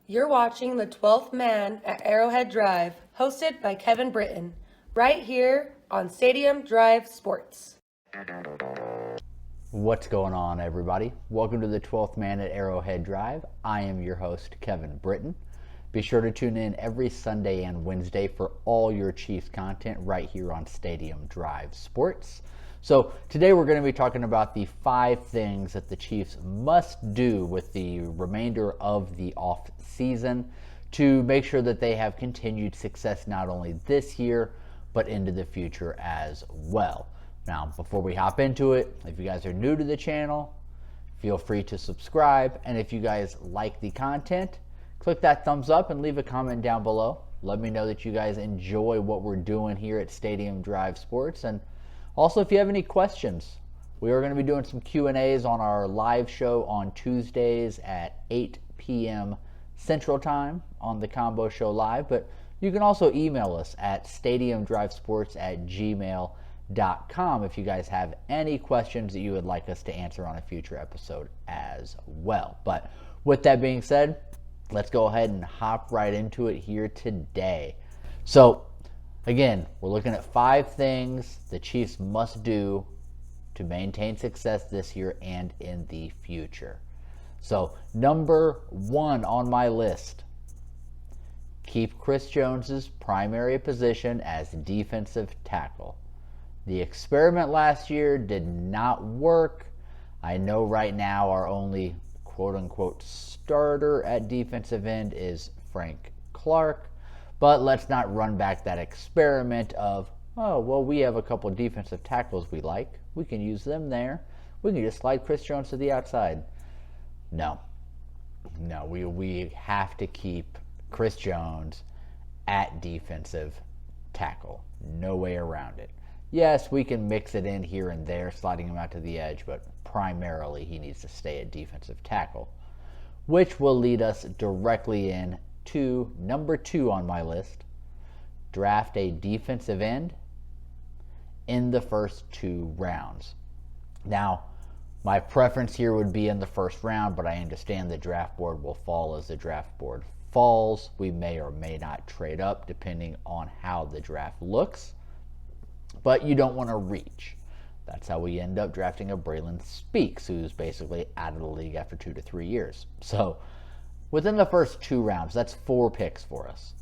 You're watching The 12th Man at Arrowhead Drive, hosted by Kevin Britton, right here on Stadium Drive Sports. What's going on, everybody? Welcome to The 12th Man at Arrowhead Drive. I am your host, Kevin Britton. Be sure to tune in every Sunday and Wednesday for all your Chiefs content right here on Stadium Drive Sports. So today we're going to be talking about the 5 things that the Chiefs must do with the remainder of the off season to make sure that they have continued success not only this year, but into the future as well. Now, before we hop into it, if you guys are new to the channel, feel free to subscribe. And if you guys like the content, click that thumbs up and leave a comment down below. Let me know that you guys enjoy what we're doing here at Stadium Drive Sports. And also, if you have any questions, we are going to be doing some Q&As on our live show on Tuesdays at 8 p.m. Central Time on the Combo Show Live. But you can also email us at stadiumdrivesports@gmail.com if you guys have any questions that you would like us to answer on a future episode as well. But with that being said, let's go ahead and hop right into it here today. So, again, we're looking at 5 things the Chiefs must do to maintain success this year and in the future. So, number 1 on my list, keep Chris Jones's primary position as defensive tackle. The experiment last year did not work. I know right now our only quote-unquote starter at defensive end is Frank Clark. But let's not run back that experiment of, oh, well, we have a couple of defensive tackles we like. We can use them there. We can just slide Chris Jones to the outside. No, we have to keep Chris Jones at defensive tackle. No way around it. Yes, we can mix it in here and there, sliding him out to the edge, but primarily he needs to stay at defensive tackle, which will lead us directly in to number 2 on my list. Draft a defensive end in the first 2 rounds. Now, my preference here would be in the first round, but I understand the draft board will fall as the draft board falls. We may or may not trade up depending on how the draft looks, but you don't want to reach. That's how we end up drafting a Braylon Speaks, who's basically out of the league after 2 to 3 years. So within the first 2 rounds, that's 4 picks for us.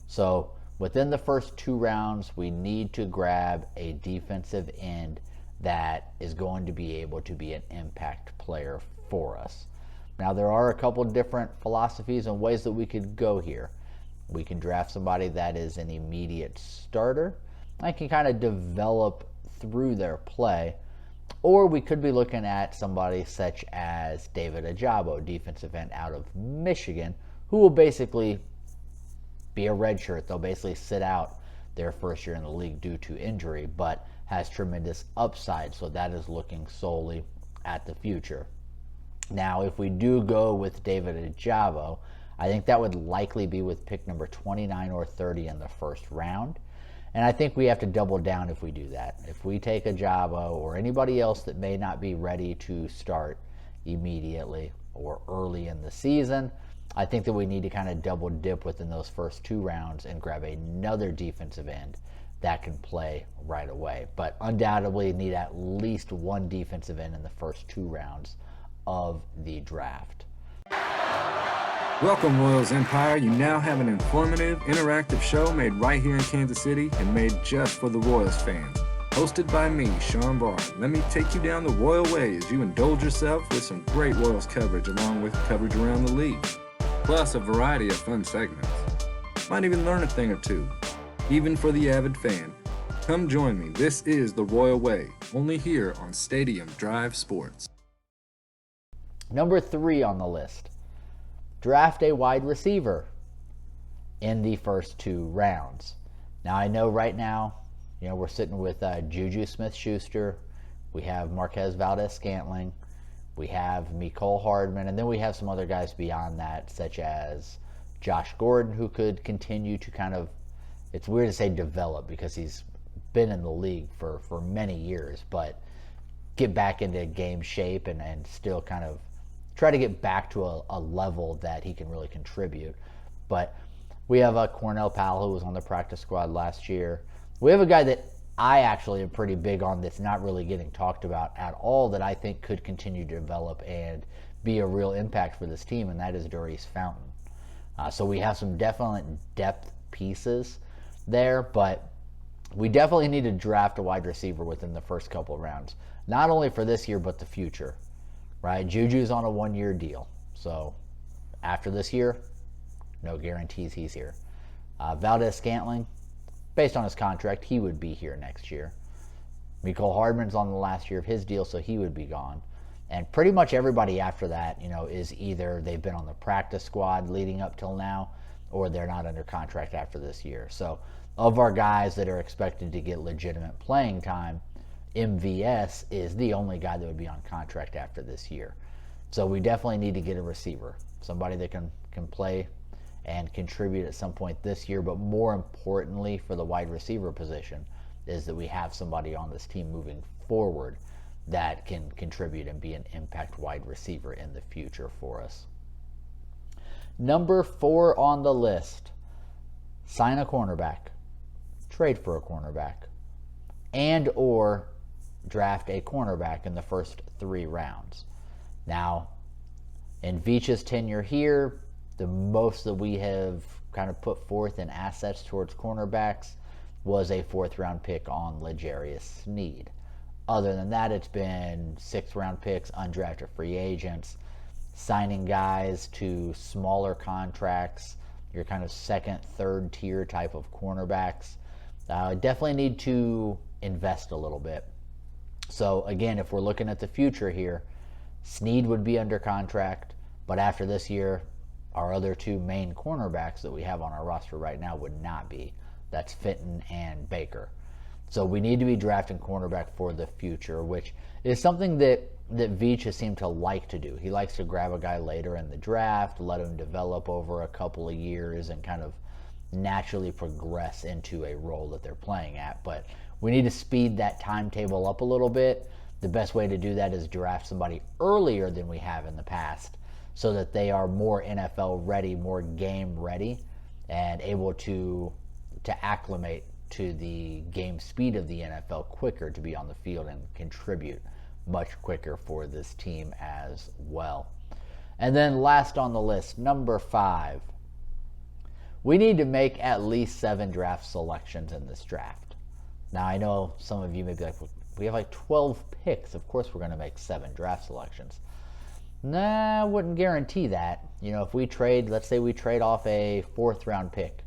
So within the first 2 rounds, we need to grab a defensive end that is going to be able to be an impact player for us. Now, there are a couple different philosophies and ways that we could go here. We can draft somebody that is an immediate starter. I can kind of develop through their play. Or we could be looking at somebody such as David Ojabo, defensive end out of Michigan, who will basically be a redshirt. They'll basically sit out their first year in the league due to injury, but has tremendous upside. So that is looking solely at the future. Now, if we do go with David Ojabo, I think that would likely be with pick number 29 or 30 in the first round. And I think we have to double down if we do that. If we take Ojabo or anybody else that may not be ready to start immediately or early in the season, I think that we need to kind of double dip within those first 2 rounds and grab another defensive end that can play right away. But undoubtedly need at least 1 defensive end in the first 2 rounds of the draft. Welcome, Royals Empire. You now have an informative, interactive show made right here in Kansas City and made just for the Royals fans. Hosted by me, Sean Barr. Let me take you down the Royal way as you indulge yourself with some great Royals coverage along with coverage around the league. Plus a variety of fun segments. Might even learn a thing or two, even for the avid fan. Come join me. This is the Royal Way, only here on Stadium Drive Sports. Number 3 on the list. Draft a wide receiver in the first 2 rounds. Now, I know right now, we're sitting with Juju Smith-Schuster. We have Marquez Valdez-Scantling. We have Mecole Hardman. And then we have some other guys beyond that, such as Josh Gordon, who could continue to kind of, it's weird to say develop because he's been in the league for many years, but get back into game shape and still kind of try to get back to a level that he can really contribute. But we have a Cornell Powell who was on the practice squad last year. We have a guy that I actually am pretty big on that's not really getting talked about at all, that I think could continue to develop and be a real impact for this team, and that is Doris Fountain. So we have some definite depth pieces there, but we definitely need to draft a wide receiver within the first couple of rounds, not only for this year but the future, right? Juju's on a 1-year deal, so after this year, no guarantees he's here. Valdez-Scantling, based on his contract, he would be here next year. Mecole Hardman's on the last year of his deal, so he would be gone. And pretty much everybody after that, is either they've been on the practice squad leading up till now, or they're not under contract after this year. So of our guys that are expected to get legitimate playing time, MVS is the only guy that would be on contract after this year. So we definitely need to get a receiver, somebody that can play and contribute at some point this year. But more importantly for the wide receiver position is that we have somebody on this team moving forward that can contribute and be an impact wide receiver in the future for us. Number 4 on the list, sign a cornerback, trade for a cornerback, and or draft a cornerback in the first 3 rounds. Now, in Veach's tenure here, the most that we have kind of put forth in assets towards cornerbacks was a 4th round pick on L'Jarius Sneed. Other than that, it's been 6th round picks, undrafted free agents, signing guys to smaller contracts, your kind of 2nd, 3rd tier type of cornerbacks. Definitely need to invest a little bit. So again, if we're looking at the future here, Sneed would be under contract, but after this year, our other 2 main cornerbacks that we have on our roster right now would not be. That's Fenton and Baker. So we need to be drafting cornerback for the future, which is something that Veach has seemed to like to do. He likes to grab a guy later in the draft, let him develop over a couple of years, and kind of naturally progress into a role that they're playing at. But we need to speed that timetable up a little bit. The best way to do that is draft somebody earlier than we have in the past, so that they are more NFL ready, more game ready, and able to acclimate to the game speed of the NFL quicker, to be on the field and contribute much quicker for this team as well. And then last on the list, number 5, we need to make at least 7 draft selections in this draft. Now, I know some of you may be like, we have like 12 picks. Of course we're going to make 7 draft selections. Nah, I wouldn't guarantee that. If we trade, let's say we trade off a 4th round pick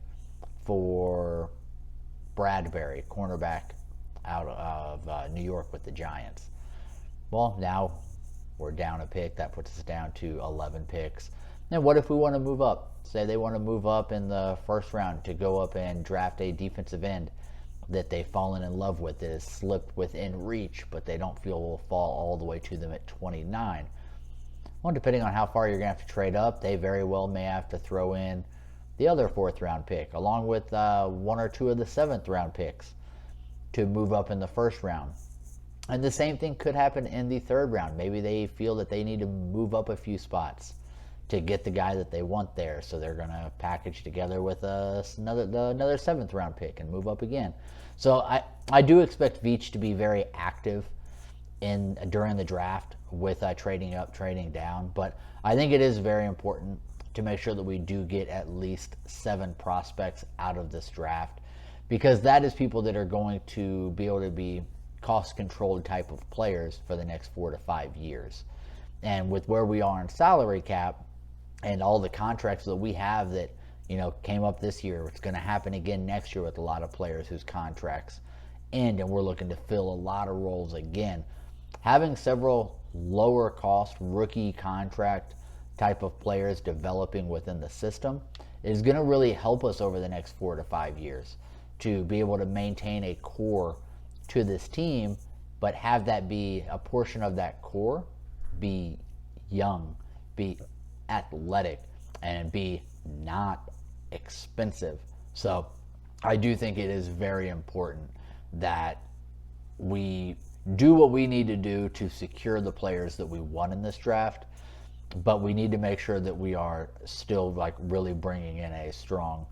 for Bradbury, cornerback out of New York with the Giants. Well, now we're down a pick. That puts us down to 11 picks. And what if we want to move up? Say they want to move up in the 1st round to go up and draft a defensive end that they've fallen in love with, that has slipped within reach, but they don't feel will fall all the way to them at 29. Well, depending on how far you're going to have to trade up, they very well may have to throw in the other 4th round pick, along with 1 or 2 of the 7th round picks to move up in the 1st round. And the same thing could happen in the 3rd round. Maybe they feel that they need to move up a few spots to get the guy that they want there, so they're going to package together with another 7th round pick and move up again. So I do expect Veach to be very active during the draft with trading up, trading down, but I think it is very important to make sure that we do get at least 7 prospects out of this draft, because that is people that are going to be able to be cost-controlled type of players for the next 4 to 5 years. And with where we are in salary cap and all the contracts that we have that came up this year, it's going to happen again next year with a lot of players whose contracts end, and we're looking to fill a lot of roles again. Having several lower cost rookie contract type of players developing within the system is going to really help us over the next 4 to 5 years to be able to maintain a core to this team, but have that be a portion of that core be young, be athletic, and be not expensive. So I do think it is very important that we do what we need to do to secure the players that we want in this draft. but we need to make sure that we are still like really bringing in a strong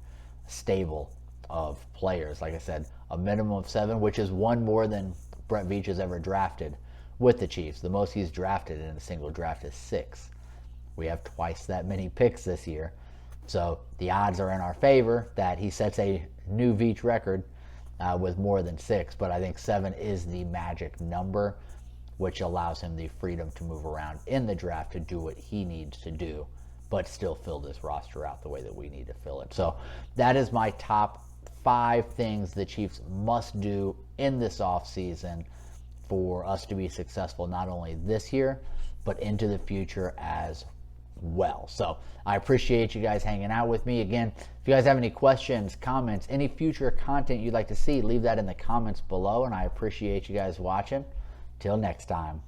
stable of players. Like I said, a minimum of 7, which is one more than Brett Veach has ever drafted with the Chiefs. The most he's drafted in a single draft is 6. We have twice that many picks this year. So the odds are in our favor that he sets a new Veach record with more than 6. But I think 7 is the magic number, which allows him the freedom to move around in the draft to do what he needs to do, but still fill this roster out the way that we need to fill it. So that is my top 5 things the Chiefs must do in this offseason for us to be successful not only this year, but into the future as well. So I appreciate you guys hanging out with me. Again, if you guys have any questions, comments, any future content you'd like to see, leave that in the comments below, and I appreciate you guys watching. Till next time.